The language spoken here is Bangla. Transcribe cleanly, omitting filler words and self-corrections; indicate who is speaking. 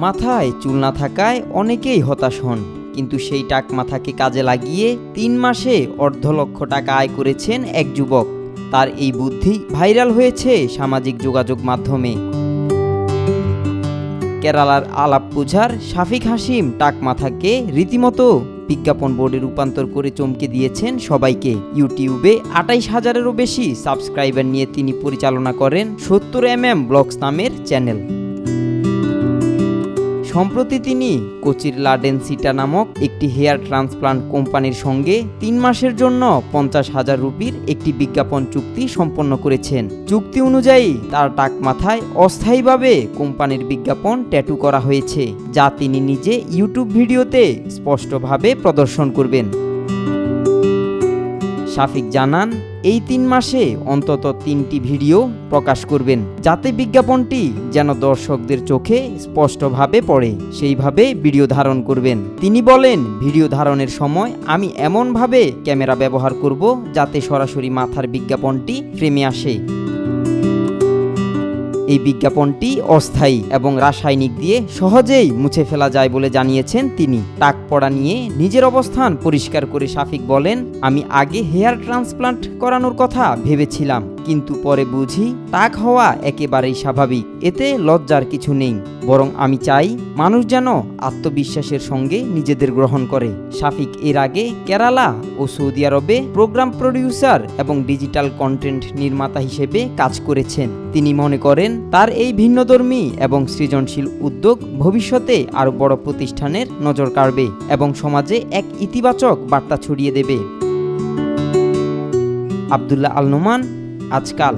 Speaker 1: মাথায় চুল না থাকায় অনেকেই হতাশ হন, কিন্তু সেই টাক মাথাকে কাজে লাগিয়ে ৩ মাসে $250,000 আয় করেছেন এক যুবক। তার এই বুদ্ধি ভাইরাল হয়েছে সামাজিক যোগাযোগ মাধ্যমে। কেরালার আলাপ্পুঝার শাফিক হাশিম টাক মাথাকে রীতিমতো বিজ্ঞাপন বোর্ডে রূপান্তর করে চমকে দিয়েছেন সবাইকে। ইউটিউবে 28,000-এরও বেশি সাবস্ক্রাইবার নিয়ে তিনি পরিচালনা করেন 70mm ব্লগস নামের চ্যানেল। সম্প্রতি তিনি কোচির লা ডেন্সিটা নামক একটি হেয়ার ট্রান্সপ্লান্ট কোম্পানির সঙ্গে ৩ মাসের জন্য 50,000 রুপির একটি বিজ্ঞাপন চুক্তি সম্পন্ন করেছেন। চুক্তি অনুযায়ী তার টাক মাথায় অস্থায়ীভাবে কোম্পানির বিজ্ঞাপন ট্যাটু করা হয়েছে, যা তিনি নিজে ইউটিউব ভিডিওতে স্পষ্টভাবে প্রদর্শন করবেন। শাফিক জানান, এই ৩ মাসে অন্তত 3টি ভিডিও প্রকাশ করবেন, যাতে বিজ্ঞাপনটি যেন দর্শকদের চোখে স্পষ্টভাবে পড়ে, সেইভাবে ভিডিও ধারণ করবেন। তিনি বলেন, ভিডিও ধারণের সময় আমি এমনভাবে ক্যামেরা ব্যবহার করব যাতে সরাসরি মাথার বিজ্ঞাপনটি ফ্রেমে আসে। এই বিজ্ঞাপনটি অস্থায়ী এবং রাসায়নিক দিয়ে সহজেই মুছে ফেলা যায় বলে জানিয়েছেন তিনি। টাক পড়া নিয়ে নিজের অবস্থান পরিষ্কার করে শাফিক বলেন, আমি আগে হেয়ার ট্রান্সপ্লান্ট করানোর কথা ভেবেছিলাম, কিন্তু পরে বুঝি টাক হওয়া একেবারেই স্বাভাবিক, এতে লজ্জার কিছু নেই, বরং আমি চাই মানুষ যেন আত্মবিশ্বাসের সঙ্গে নিজেদের গ্রহণ করে। শাফিক এর আগে কেরালা ও সৌদি আরবে প্রোগ্রাম প্রডিউসার এবং ডিজিটাল কন্টেন্ট নির্মাতা হিসেবে কাজ করেছেন। তিনি মনে করেন তার এই ভিন্নধর্মী এবং সৃজনশীল উদ্যোগ ভবিষ্যতে আরও বড় প্রতিষ্ঠানের নজর কাড়বে এবং সমাজে এক ইতিবাচক বার্তা ছড়িয়ে দেবে। আব্দুল্লাহ আল নোমান, আজকাল।